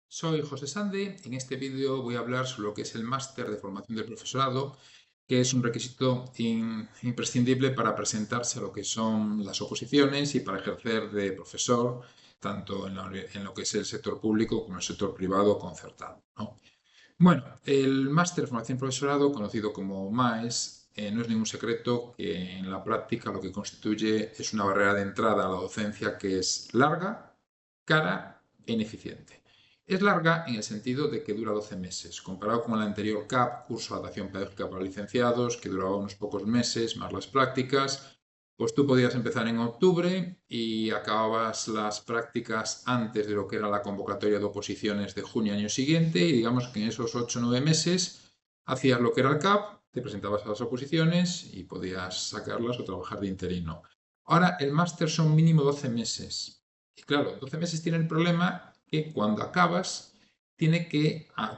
Soy José Sande. En este vídeo voy a hablar sobre lo que es el máster de formación del profesorado, que es un requisito imprescindible para presentarse a lo que son las oposiciones y para ejercer de profesor, tanto en lo que es el sector público como el sector privado concertado, ¿no? Bueno, el máster de formación del profesorado, conocido como MAES, no es ningún secreto que en la práctica lo que constituye es una barrera de entrada a la docencia que es larga, cara e ineficiente. Es larga en el sentido de que dura 12 meses, comparado con el anterior CAP, curso de adaptación pedagógica para licenciados, que duraba unos pocos meses, más las prácticas. Pues tú podías empezar en octubre y acababas las prácticas antes de lo que era la convocatoria de oposiciones de junio año siguiente, y digamos que en esos 8 o 9 meses hacías lo que era el CAP, te presentabas a las oposiciones y podías sacarlas o trabajar de interino. Ahora el máster son mínimo 12 meses. Y claro, 12 meses tiene el problema que cuando acabas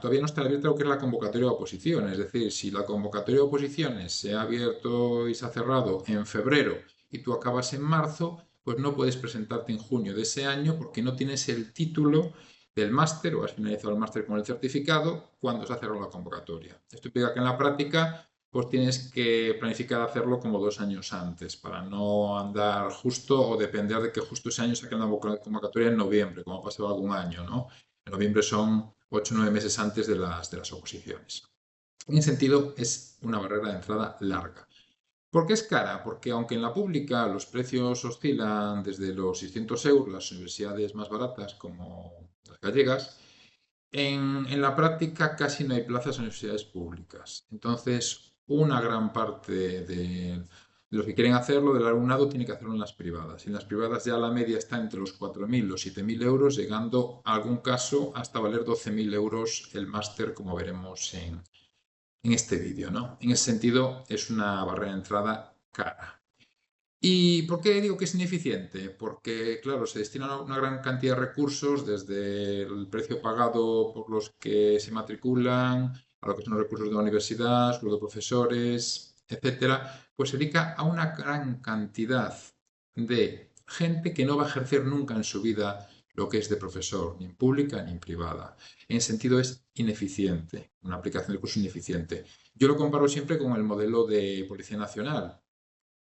todavía no está abierta lo que es la convocatoria de oposiciones. Es decir, si la convocatoria de oposiciones se ha abierto y se ha cerrado en febrero y tú acabas en marzo, pues no puedes presentarte en junio de ese año porque no tienes el título del máster o has finalizado el máster con el certificado cuando se ha cerrado la convocatoria. Esto implica que en la práctica pues tienes que planificar hacerlo como 2 años antes para no andar justo o depender de que justo ese año saquen la convocatoria en noviembre, como ha pasado algún año, ¿no? En noviembre son 8 o 9 meses antes de las oposiciones. En ese sentido, es una barrera de entrada larga. ¿Por qué es cara? Porque aunque en la pública los precios oscilan desde los 600 euros, las universidades más baratas como las gallegas, en la práctica casi no hay plazas en universidades públicas. Entonces, una gran parte de los que quieren hacerlo, del alumnado, tiene que hacerlo en las privadas. Y en las privadas ya la media está entre los 4.000 y los 7.000 euros, llegando a algún caso hasta valer 12.000 euros el máster, como veremos en este vídeo, ¿no? En ese sentido, es una barrera de entrada cara. ¿Y por qué digo que es ineficiente? Porque, claro, se destina una gran cantidad de recursos, desde el precio pagado por los que se matriculan, a lo que son los recursos de la universidad, los de profesores, etcétera, pues se dedica a una gran cantidad de gente que no va a ejercer nunca en su vida lo que es de profesor, ni en pública ni en privada. En ese sentido es ineficiente, una aplicación de curso ineficiente. Yo lo comparo siempre con el modelo de Policía Nacional,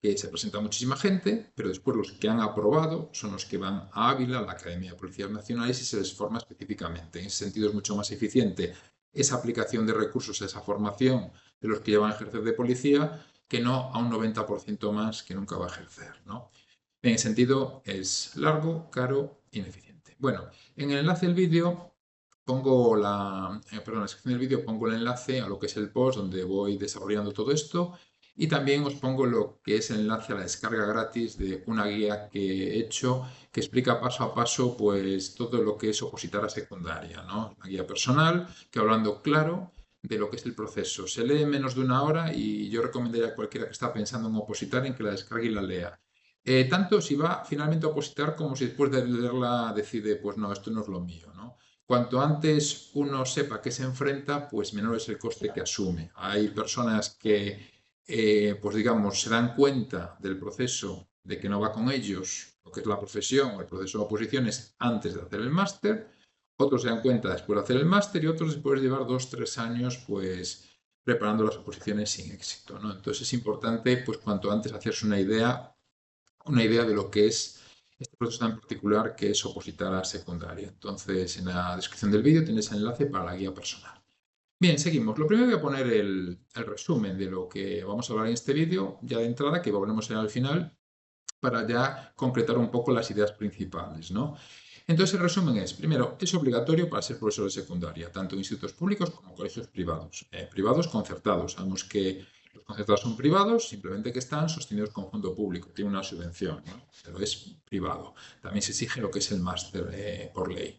que se presenta muchísima gente, pero después los que han aprobado son los que van a Ávila, a la Academia de Policías Nacionales, y se les forma específicamente. En ese sentido es mucho más eficiente esa aplicación de recursos, esa formación de los que ya van a ejercer de policía, que no a un 90% más que nunca va a ejercer, ¿no? En ese sentido es largo, caro, ineficiente. Bueno, en el enlace del vídeo perdón, en la descripción del vídeo pongo el enlace a lo que es el post donde voy desarrollando todo esto, y también os pongo lo que es el enlace a la descarga gratis de una guía que he hecho que explica paso a paso pues todo lo que es opositar a secundaria, ¿no? Una guía personal que hablando claro de lo que es el proceso. Se lee en menos de una hora y yo recomendaría a cualquiera que está pensando en opositar en que la descargue y la lea. Tanto si va finalmente a opositar como si después de leerla decide, pues no, esto no es lo mío, ¿no? Cuanto antes uno sepa qué se enfrenta, pues menor es el coste que asume. Hay personas que, pues digamos, se dan cuenta del proceso de que no va con ellos, lo que es la profesión o el proceso de oposiciones antes de hacer el máster. Otros se dan cuenta después de hacer el máster y otros después de llevar 2 o 3 años, pues preparando las oposiciones sin éxito, ¿no? Entonces es importante, pues cuanto antes hacerse una idea de lo que es este proceso tan particular que es opositar a secundaria. Entonces, en la descripción del vídeo tienes el enlace para la guía personal. Bien, seguimos. Lo primero voy a poner el resumen de lo que vamos a hablar en este vídeo, ya de entrada, que volveremos a ver al final, para ya concretar un poco las ideas principales, ¿no? Entonces, el resumen es, primero, es obligatorio para ser profesor de secundaria, tanto en institutos públicos como colegios privados. Privados concertados. Sabemos que los concertados son privados, simplemente que están sostenidos con fondo público, tiene una subvención, ¿no? Pero es privado. También se exige lo que es el máster por ley.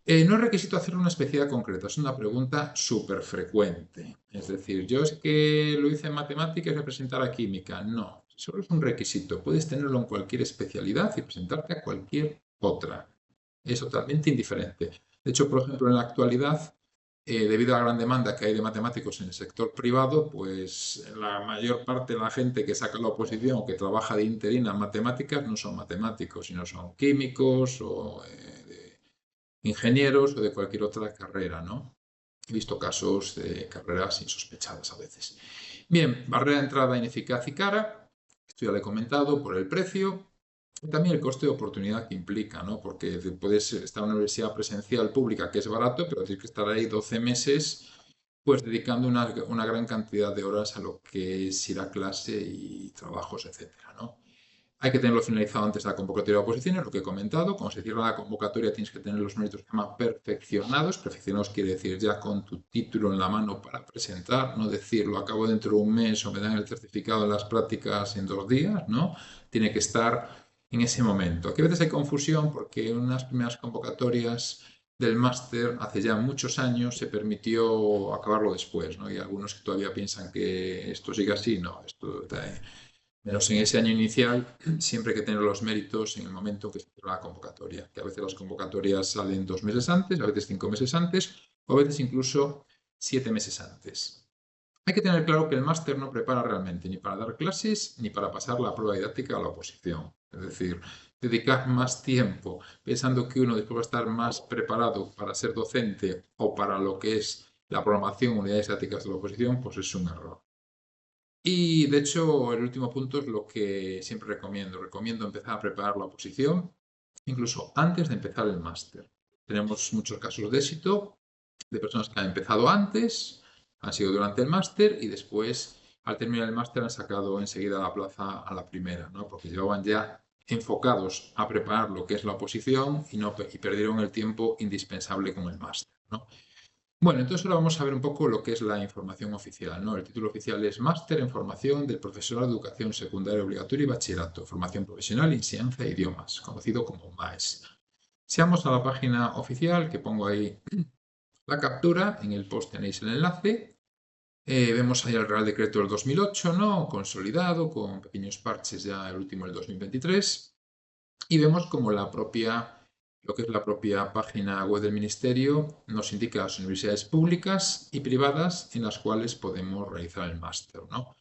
No es requisito hacer una especialidad concreta, es una pregunta súper frecuente. Es decir, yo es que lo hice en matemáticas y voy a presentar a química. No, solo es un requisito. Puedes tenerlo en cualquier especialidad y presentarte a cualquier otra. Es totalmente indiferente. De hecho, por ejemplo, en la actualidad, debido a la gran demanda que hay de matemáticos en el sector privado, pues la mayor parte de la gente que saca la oposición o que trabaja de interina en matemáticas no son matemáticos, sino son químicos o ingenieros o de cualquier otra carrera, ¿no? He visto casos de carreras insospechadas a veces. Bien, barrera de entrada ineficaz y cara, esto ya lo he comentado, por el precio y también el coste de oportunidad que implica, ¿no? Porque puedes estar en una universidad presencial pública que es barato, pero tienes que estar ahí 12 meses, pues dedicando una gran cantidad de horas a lo que es ir a clase y trabajos, etcétera, ¿no? Hay que tenerlo finalizado antes de la convocatoria de oposiciones, lo que he comentado. Cuando se cierra la convocatoria tienes que tener los méritos que se llaman perfeccionados. Perfeccionados quiere decir ya con tu título en la mano para presentar, no decir lo acabo dentro de un mes o me dan el certificado de las prácticas en 2 días, ¿no? Tiene que estar en ese momento. Aquí a veces hay confusión porque en unas primeras convocatorias del máster hace ya muchos años se permitió acabarlo después, ¿no? Y algunos que todavía piensan que esto sigue así, no, esto menos en ese año inicial, siempre hay que tener los méritos en el momento que se cierra la convocatoria, que a veces las convocatorias salen 2 meses antes, a veces 5 meses antes, o a veces incluso 7 meses antes. Hay que tener claro que el máster no prepara realmente ni para dar clases ni para pasar la prueba didáctica a la oposición. Es decir, dedicar más tiempo pensando que uno después va a estar más preparado para ser docente o para lo que es la programación, unidades didácticas de la oposición, pues es un error. Y de hecho, el último punto es lo que siempre recomiendo. Recomiendo empezar a preparar la oposición, incluso antes de empezar el máster. Tenemos muchos casos de éxito de personas que han empezado antes, han sido durante el máster y después, al terminar el máster, han sacado enseguida la plaza a la primera, ¿no? Porque llevaban ya enfocados a preparar lo que es la oposición y perdieron el tiempo indispensable con el máster, ¿no? Bueno, entonces ahora vamos a ver un poco lo que es la información oficial, ¿no? El título oficial es Máster en Formación del Profesorado de Educación Secundaria Obligatoria y Bachillerato, Formación Profesional y Enseñanza de Idiomas, conocido como MAES. Si vamos a la página oficial, que pongo ahí la captura, en el post tenéis el enlace. Vemos ahí el Real Decreto del 2008, ¿no? Consolidado, con pequeños parches ya el último del 2023. Y vemos como lo que es la propia página web del Ministerio nos indica las universidades públicas y privadas en las cuales podemos realizar el máster, ¿no?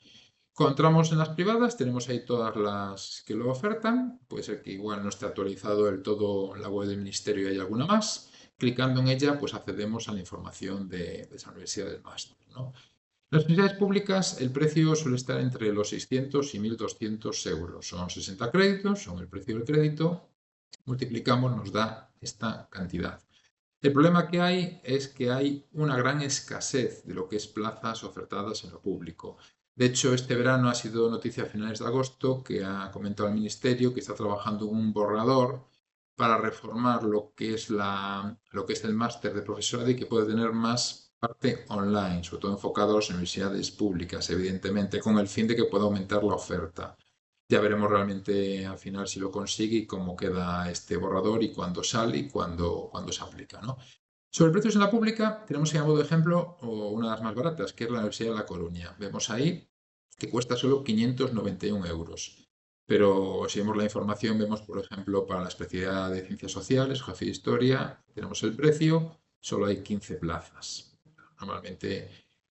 Cuando entramos en las privadas, tenemos ahí todas las que lo ofertan. Puede ser que igual no esté actualizado del todo la web del Ministerio y hay alguna más. Clicando en ella, pues accedemos a la información de esa universidad del máster, ¿no? Las universidades públicas, el precio suele estar entre los 600 y 1.200 euros. Son 60 créditos, son el precio del crédito. Multiplicamos, nos da esta cantidad. El problema que hay es que hay una gran escasez de lo que es plazas ofertadas en lo público. De hecho, este verano ha sido noticia a finales de agosto que ha comentado el Ministerio que está trabajando en un borrador para reformar lo que es el máster de profesorado y que puede tener más parte online, sobre todo enfocado a las universidades públicas, evidentemente, con el fin de que pueda aumentar la oferta. Ya veremos realmente al final si lo consigue y cómo queda este borrador y cuándo sale y cuándo se aplica, ¿no? Sobre precios en la pública, tenemos a modo de ejemplo una de las más baratas, que es la Universidad de La Coruña. Vemos ahí que cuesta solo 591 euros. Pero si vemos la información, vemos, por ejemplo, para la especialidad de Ciencias Sociales, Geografía e Historia, tenemos el precio, solo hay 15 plazas. Normalmente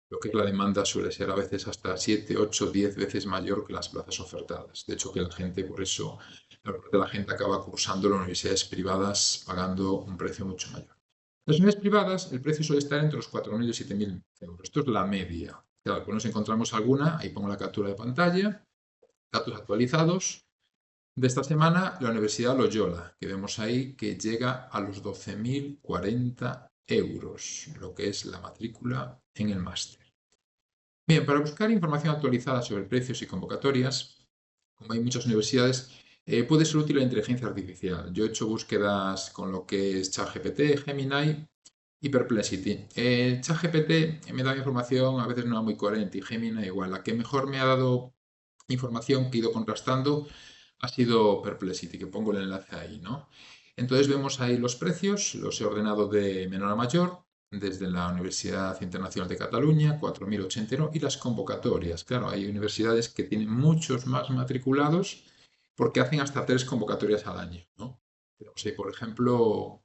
lo que es la demanda suele ser a veces hasta 7, 8, 10 veces mayor que las plazas ofertadas. De hecho, que la gente, por eso, la gente acaba cursando en universidades privadas pagando un precio mucho mayor. Las unidades privadas, el precio suele estar entre los 4.000 y 7.000 euros. Esto es la media. Claro, pues nos encontramos alguna, ahí pongo la captura de pantalla, datos actualizados. De esta semana, la Universidad Loyola, que vemos ahí que llega a los 12.040 euros, lo que es la matrícula en el máster. Bien, para buscar información actualizada sobre precios y convocatorias, como hay muchas universidades, puede ser útil la inteligencia artificial. Yo he hecho búsquedas con lo que es ChatGPT, Gemini y Perplexity. ChatGPT me da información a veces no muy coherente y Gemini igual. La que mejor me ha dado información que he ido contrastando ha sido Perplexity, que pongo el enlace ahí, ¿no? Entonces vemos ahí los precios, los he ordenado de menor a mayor, desde la Universidad Internacional de Cataluña, 4.089, y las convocatorias. Claro, hay universidades que tienen muchos más matriculados porque hacen hasta 3 convocatorias al año, ¿no? Tenemos ahí, por ejemplo,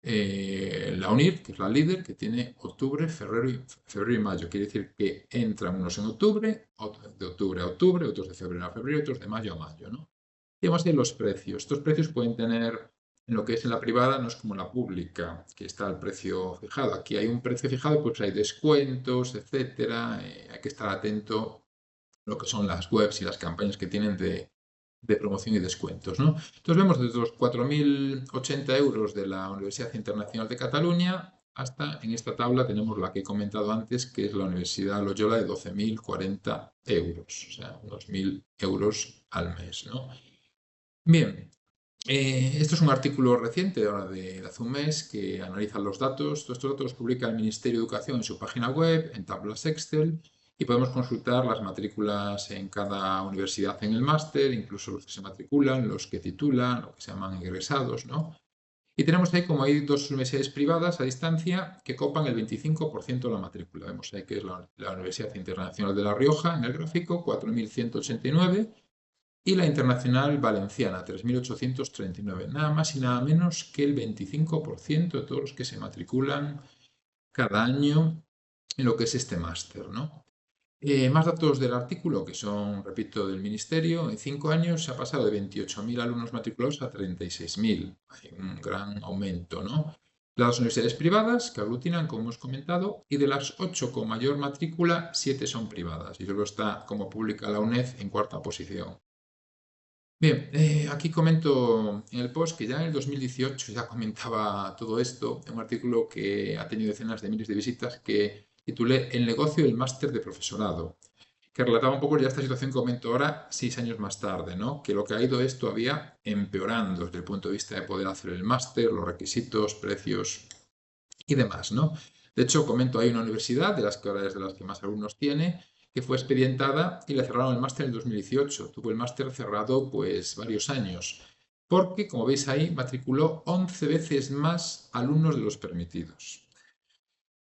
la UNIR, que es la líder, que tiene octubre, febrero y mayo. Quiere decir que entran unos en octubre, otros de octubre a octubre, otros de febrero a febrero, otros de mayo a mayo, ¿no? Y vamos a ver los precios. Estos precios pueden tener En lo que es en la privada no es como la pública, que está el precio fijado. Aquí hay un precio fijado, pues hay descuentos, etcétera. Hay que estar atento a lo que son las webs y las campañas que tienen de promoción y descuentos, ¿no? Entonces vemos desde los 4.080 euros de la Universidad Internacional de Cataluña hasta en esta tabla tenemos la que he comentado antes, que es la Universidad Loyola de 12.040 euros, o sea, unos 1.000 euros al mes, ¿no? Bien, esto es un artículo reciente, ahora de hace un mes, que analiza los datos. Todos estos datos los publica el Ministerio de Educación en su página web, en tablas Excel, y podemos consultar las matrículas en cada universidad en el máster, incluso los que se matriculan, los que titulan, lo que se llaman egresados, ¿no? Y tenemos ahí como hay dos universidades privadas a distancia que copan el 25% de la matrícula. Vemos ahí que es la Universidad Internacional de La Rioja en el gráfico, 4.189 y la Internacional Valenciana, 3.839. Nada más y nada menos que el 25% de todos los que se matriculan cada año en lo que es este máster, ¿no? Más datos del artículo, que son, repito, del Ministerio. En 5 años se ha pasado de 28.000 alumnos matriculados a 36.000. Hay un gran aumento, ¿no? Las universidades privadas, que aglutinan, como hemos comentado, y de las 8 con mayor matrícula, 7 son privadas. Y luego está, como publica la UNED, en cuarta posición. Bien, aquí comento en el post que ya en el 2018 ya comentaba todo esto, en un artículo que ha tenido decenas de miles de visitas que titulé El negocio del máster de profesorado, que relataba un poco ya esta situación que comento ahora 6 años más tarde, ¿no? Que lo que ha ido es todavía empeorando desde el punto de vista de poder hacer el máster, los requisitos, precios y demás, ¿no? De hecho, comento, hay una universidad, de las que ahora es de las que más alumnos tiene, que fue expedientada y le cerraron el máster en el 2018. Tuvo el máster cerrado pues varios años, porque, como veis ahí, matriculó 11 veces más alumnos de los permitidos.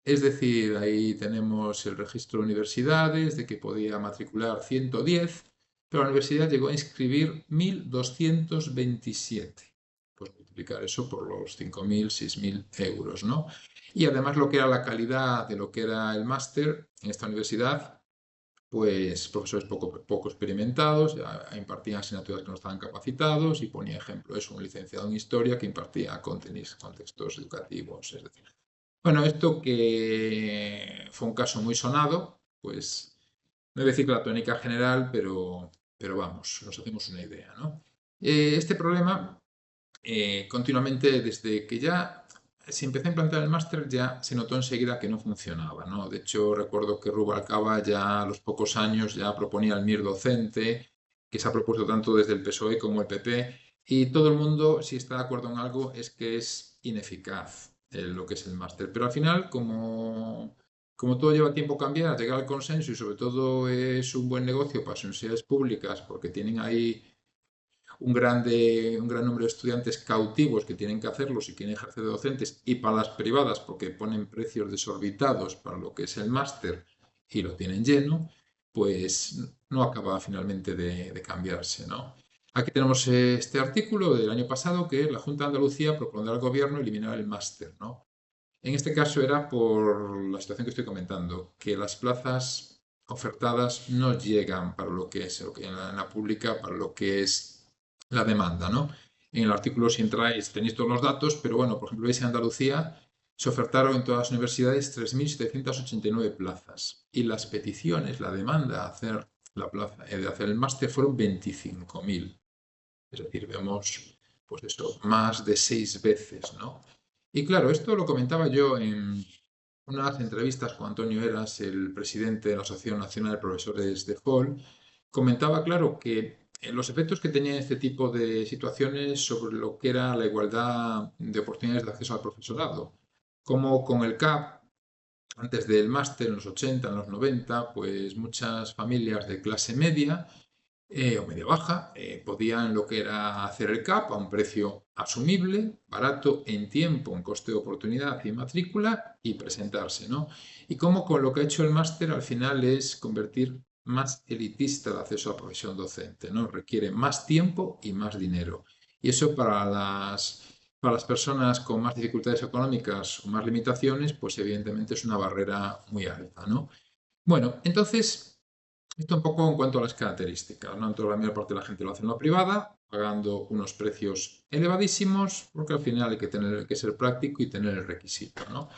Es decir, ahí tenemos el registro de universidades, de que podía matricular 110, pero la universidad llegó a inscribir 1.227. Pues multiplicar eso por los 5.000, 6.000 euros, ¿no? Y además lo que era la calidad de lo que era el máster en esta universidad, pues profesores poco experimentados, ya impartían asignaturas que no estaban capacitados y ponía ejemplo eso, un licenciado en historia que impartía contextos educativos, es decir. Bueno, esto que fue un caso muy sonado, pues no voy a decir que la tónica general, pero vamos, nos hacemos una idea, ¿no? Este problema continuamente desde que ya se empezó a implantar el máster ya se notó enseguida que no funcionaba, ¿no? De hecho, recuerdo que Rubalcaba ya a los pocos años ya proponía el MIR docente, que se ha propuesto tanto desde el PSOE como el PP, y todo el mundo, si está de acuerdo en algo, es que es ineficaz lo que es el máster. Pero al final, como todo lleva tiempo cambiar, llegar al consenso y sobre todo es un buen negocio para las universidades públicas porque tienen ahí un gran número de estudiantes cautivos que tienen que hacerlo si quieren ejercer de docentes y para las privadas porque ponen precios desorbitados para lo que es el máster y lo tienen lleno, pues no acaba finalmente de cambiarse, ¿no? Aquí tenemos este artículo del año pasado que la Junta de Andalucía propondrá al gobierno eliminar el máster, ¿no? En este caso era por la situación que estoy comentando, que las plazas ofertadas no llegan para lo que es en la pública, para lo que es la demanda, ¿no? En el artículo si entráis tenéis todos los datos, pero bueno, por ejemplo, veis en Andalucía se ofertaron en todas las universidades 3.789 plazas y las peticiones, la demanda de hacer la plaza, de hacer el máster fueron 25.000. Es decir, vemos pues esto, más de 6 veces, ¿no? Y claro, esto lo comentaba yo en unas entrevistas con Antonio Eras, el presidente de la Asociación Nacional de Profesores de FOL, comentaba, claro, que los efectos que tenía este tipo de situaciones sobre lo que era la igualdad de oportunidades de acceso al profesorado, como con el CAP, antes del máster, en los 80, en los 90, pues muchas familias de clase media o media baja, podían lo que era hacer el CAP a un precio asumible, barato en tiempo, en coste de oportunidad y matrícula y presentarse, ¿no? Y como con lo que ha hecho el máster al final es convertir más elitista el acceso a la profesión docente, ¿no? Requiere más tiempo y más dinero. Y eso para las personas con más dificultades económicas o más limitaciones, pues evidentemente es una barrera muy alta, ¿no? Bueno, entonces esto un poco en cuanto a las características, ¿no? Entonces la mayor parte de la gente lo hace en la privada, pagando unos precios elevadísimos, porque al final hay que ser práctico y tener el requisito, ¿no?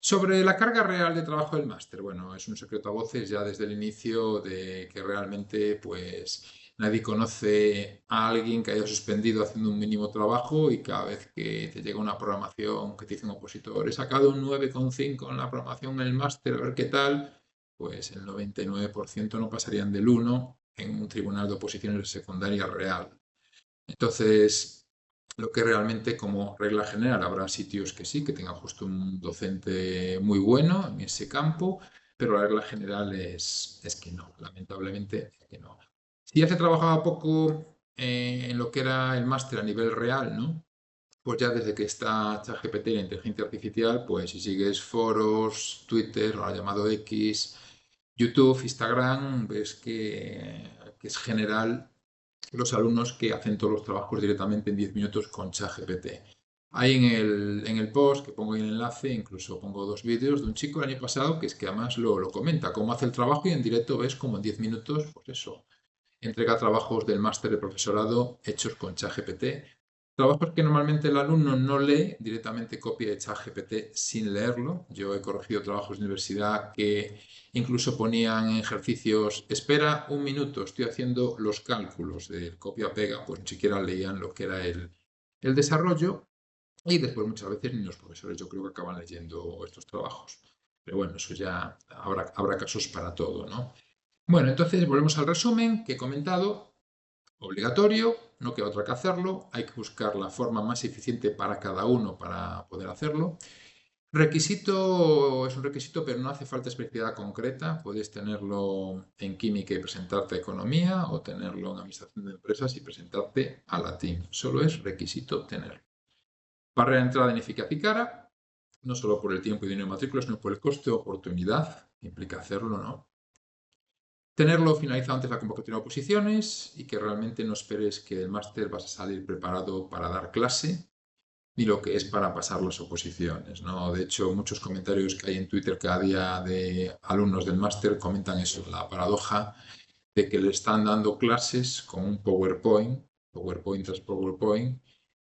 Sobre la carga real de trabajo del máster, bueno, es un secreto a voces ya desde el inicio de que realmente pues nadie conoce a alguien que haya suspendido haciendo un mínimo trabajo y cada vez que te llega una programación que te dice un opositor, he sacado un 9,5 en la programación en el máster, a ver qué tal, pues el 99% no pasarían del 1 en un tribunal de oposiciones secundaria real. Entonces, lo que realmente como regla general habrá sitios que sí, que tengan justo un docente muy bueno en ese campo, pero la regla general es que no, lamentablemente es que no. Si ya se trabajaba poco en lo que era el máster a nivel real, ¿no? Pues ya desde que está ChatGPT y la inteligencia artificial, pues si sigues foros, Twitter, ahora llamado X, YouTube, Instagram, ves que es general los alumnos que hacen todos los trabajos directamente en 10 minutos con ChatGPT. Ahí en el post, que pongo ahí el enlace, incluso pongo 2 vídeos de un chico el año pasado que es que además lo comenta, cómo hace el trabajo y en directo ves como en 10 minutos, pues eso, entrega trabajos del máster de profesorado hechos con ChatGPT. Trabajos que normalmente el alumno no lee, directamente copia de ChatGPT sin leerlo. Yo he corregido trabajos de universidad que incluso ponían ejercicios, espera un minuto, estoy haciendo los cálculos del copia-pega, pues ni siquiera leían lo que era el desarrollo y después muchas veces ni los profesores yo creo que acaban leyendo estos trabajos. Pero bueno, eso ya habrá casos para todo, ¿no? Bueno, entonces volvemos al resumen que he comentado. Obligatorio, no queda otra que hacerlo. Hay que buscar la forma más eficiente para cada uno para poder hacerlo. Requisito es un requisito, pero no hace falta especialidad concreta. Puedes tenerlo en química y presentarte a economía o tenerlo en administración de empresas y presentarte a latín. Solo es requisito tenerlo. Barrera de entrada ineficaz y cara, no solo por el tiempo y dinero de matrícula, sino por el coste de oportunidad que implica hacerlo, ¿no? Tenerlo finalizado antes de la convocatoria de oposiciones y que realmente no esperes que el máster vas a salir preparado para dar clase ni lo que es para pasar las oposiciones, ¿no? De hecho, muchos comentarios que hay en Twitter cada día de alumnos del máster comentan eso, la paradoja de que le están dando clases con un PowerPoint tras PowerPoint,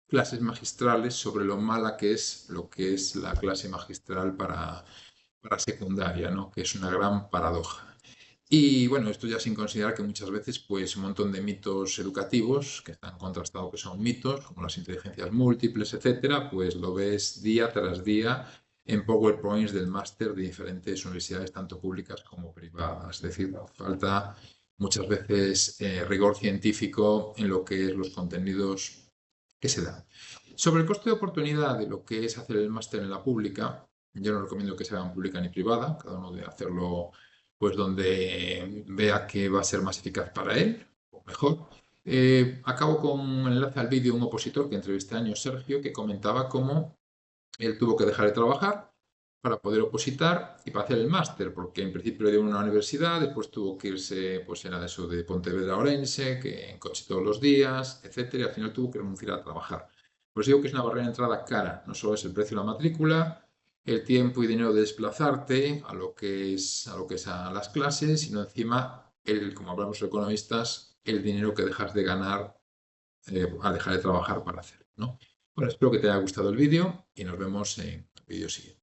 clases magistrales sobre lo mala que es lo que es la clase magistral para secundaria, ¿no? Que es una gran paradoja. Y bueno, esto ya sin considerar que muchas veces pues un montón de mitos educativos que están contrastados que son mitos, como las inteligencias múltiples, etcétera, pues lo ves día tras día en PowerPoints del máster de diferentes universidades, tanto públicas como privadas. Es decir, falta muchas veces rigor científico en lo que es los contenidos que se dan. Sobre el coste de oportunidad de lo que es hacer el máster en la pública, yo no recomiendo que sea en pública ni privada, cada uno debe hacerlo pues donde vea que va a ser más eficaz para él, o mejor. Acabo con un enlace al vídeo de un opositor que entrevisté años, Sergio, que comentaba cómo él tuvo que dejar de trabajar para poder opositar y para hacer el máster, porque en principio le dio una universidad, después tuvo que irse, pues era eso de Pontevedra a Orense, que en coche todos los días, etcétera, y al final tuvo que renunciar a trabajar. Pues digo que es una barrera de entrada cara, no solo es el precio de la matrícula, el tiempo y dinero de desplazarte a las clases, sino encima, como hablamos los economistas, el dinero que dejas de ganar al dejar de trabajar para hacerlo, ¿no? Bueno, espero que te haya gustado el vídeo y nos vemos en el vídeo siguiente.